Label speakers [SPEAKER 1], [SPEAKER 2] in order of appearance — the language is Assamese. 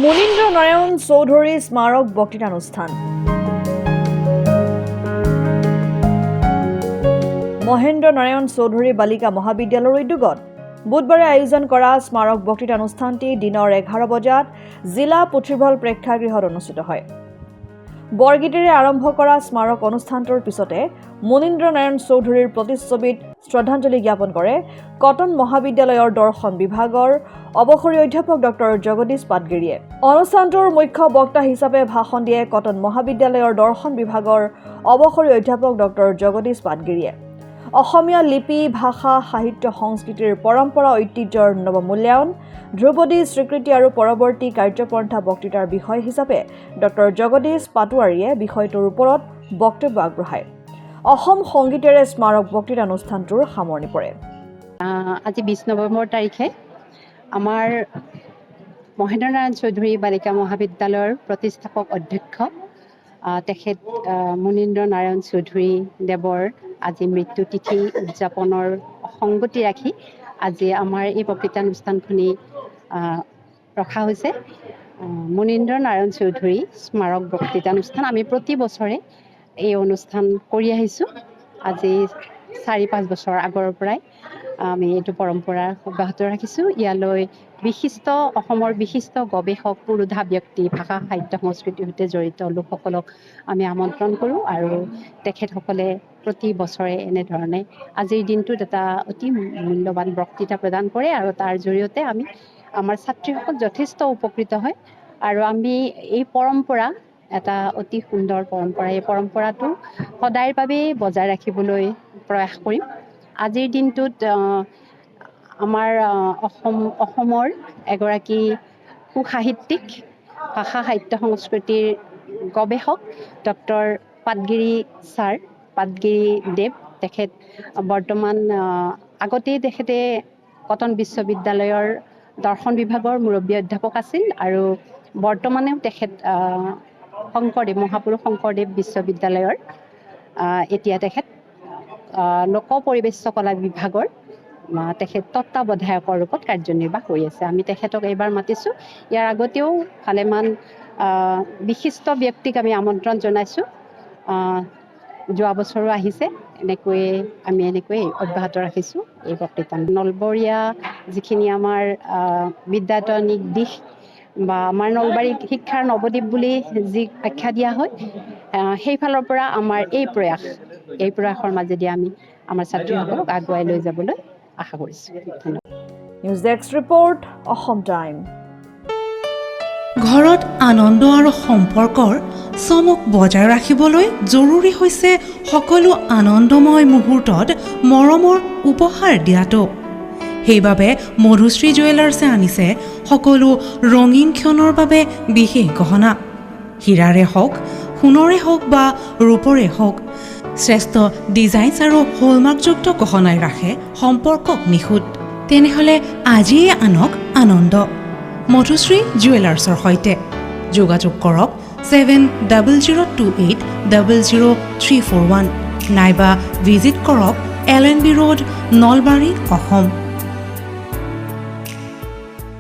[SPEAKER 1] মুনীন্দ্ৰ নাৰায়ণ চৌধুৰী স্মাৰক বক্তৃতানুষ্ঠান মহেন্দ্ৰ নাৰায়ণ চৌধুৰী বালিকা মহাবিদ্যালয়ৰ উদ্যোগত বুধবাৰে আয়োজন কৰা স্মাৰক বক্তৃতানুষ্ঠানটি দিনৰ 11 বজাত জিলা পুথিভঁৰাল প্ৰেক্ষাগৃহত অনুষ্ঠিত হয়। বৰগীতেৰে আৰম্ভ কৰা স্মাৰক অনুষ্ঠানটোৰ পিছতে মুনীন্দ্ৰ নাৰায়ণ চৌধুৰীৰ প্ৰতিচ্ছবিত শ্ৰদ্ধাঞ্জলি জ্ঞাপন কৰে কটন মহাবিদ্যালয়ৰ দৰ্শন বিভাগৰ অৱসৰী অধ্যাপক ডক্টৰ জগদীশ পাটগিৰিয়ে। অনুষ্ঠানটোৰ মুখ্য বক্তা হিচাপে ভাষণ দিয়ে কটন মহাবিদ্যালয়ৰ দৰ্শন বিভাগৰ অৱসৰী অধ্যাপক ডক্টৰ জগদীশ পাটগিৰিয়ে। অসমীয়া লিপি, ভাষা, সাহিত্য, সংস্কৃতিৰ পৰম্পৰা ঐতিহ্যৰ নৱমূল্যায়ন, ধ্ৰুপদী স্বীকৃতি আৰু পৰৱৰ্তী কাৰ্যপন্থা বক্তৃতাৰ বিষয় হিচাপে ডক্টৰ জগদীশ পাটোৱাৰীয়ে বিষয়টোৰ ওপৰত বক্তব্য আগবঢ়ায়। অসম সংগীতেৰে স্মাৰক বক্তৃতানুষ্ঠানটোৰ সামৰণি পৰে।
[SPEAKER 2] আজি 20 নৱেম্বৰ তাৰিখে আমাৰ মহেন্দ্ৰ নাৰায়ণ চৌধুৰী বালিকা মহাবিদ্যালয়ৰ প্ৰতিষ্ঠাপক অধ্যক্ষ তেখেত মুনীন্দ্ৰ নাৰায়ণ চৌধুৰী দেৱৰ আজি মৃত্যু তিথি উদযাপনৰ সংগতি ৰাখি আজি আমাৰ এই বক্তৃতানুষ্ঠানখনি ৰখা হৈছে। মুনীন্দ্ৰ নাৰায়ণ চৌধুৰী স্মাৰক বক্তৃতানুষ্ঠান আমি প্ৰতি বছৰে এই অনুষ্ঠান কৰি আহিছোঁ। আজি 4-5 বছৰ আগৰ পৰাই আমি এইটো পৰম্পৰা অব্যাহত ৰাখিছোঁ। ইয়ালৈ অসমৰ বিশিষ্ট গৱেষক, পুৰোধা ব্যক্তি, ভাষা, সাহিত্য, সংস্কৃতিৰ সৈতে জড়িত লোকসকলক আমি আমন্ত্ৰণ কৰোঁ আৰু তেখেতসকলে প্ৰতি বছৰে এনেধৰণে আজিৰ দিনটোত এটা অতি মূল্যৱান বক্তৃতা প্ৰদান কৰে আৰু তাৰ জৰিয়তে আমাৰ ছাত্ৰীসকল যথেষ্ট উপকৃত হয় আৰু আমি এই পৰম্পৰা এটা অতি সুন্দৰ পৰম্পৰা, এই পৰম্পৰাটো সদায়ৰ বাবে বজাই ৰাখিবলৈ প্ৰয়াস কৰিম। আজিৰ দিনটোত আমাৰ অসমৰ এগৰাকী সুসাহিত্যিক, ভাষা, সাহিত্য, সংস্কৃতিৰ গৱেষক ডক্টৰ পাটগিৰি দেৱ, তেখেত বৰ্তমান আগতেই তেখেতে কটন বিশ্ববিদ্যালয়ৰ দৰ্শন বিভাগৰ মুৰব্বী অধ্যাপক আছিল আৰু বৰ্তমানেও তেখেত মহাপুৰুষ শংকৰদেৱ বিশ্ববিদ্যালয়ৰ এতিয়া তেখেত লোক পৰিৱেশ কলা বিভাগৰ তেখেত তত্ত্বাৱধায়কৰ ৰূপত কাৰ্যনিৰ্বাহ কৰি আছে। আমি তেখেতক এইবাৰ মাতিছোঁ। ইয়াৰ আগতেও ভালেমান বিশিষ্ট ব্যক্তিক আমি আমন্ত্ৰণ জনাইছোঁ। যোৱা বছৰো আহিছে। আমি এনেকৈয়ে অব্যাহত ৰাখিছোঁ এই বক্তৃতা। নলবৰীয়া যিখিনি আমাৰ বিদ্যায়তনিক দিশ বা আমাৰ নলবাৰীক শিক্ষাৰ নৱদ্বীপ বুলি যি আখ্যা দিয়া হয়, সেইফালৰ পৰা আমাৰ এই প্ৰয়াসৰ মাজেদি আমি আমাৰ ছাত্ৰীসকলক আগুৱাই লৈ যাবলৈ আশা কৰিছোঁ। ধন্যবাদ।
[SPEAKER 1] News desk report, Assam time.
[SPEAKER 3] ঘৰত আনন্দ আৰু সম্পৰ্কৰ চমক বজাই ৰাখিবলৈ জৰুৰী হৈছে সকলো আনন্দময় মুহূৰ্তত মৰমৰ উপহাৰ দিয়াটো। সেইবাবে মধুশ্ৰী জুৱেলাৰ্ছে আনিছে সকলো ৰঙীন ক্ষণৰ বাবে বিশেষ গহনা। হীৰাৰে হওক, সোণৰে হওক বা ৰূপৰে হওক, শ্ৰেষ্ঠ ডিজাইনছ আৰু হলমাৰ্কযুক্ত গহনাই ৰাখে সম্পৰ্কক নিখুঁত। তেনেহ'লে আজিয়ে আনক আনন্দ মধুশ্ৰী জুৱেলাৰ্ছৰ সৈতে। যোগাযোগ কৰক 7002800341 নাইবা ভিজিট কৰক LNB ৰোড, নলবাৰী, অসম।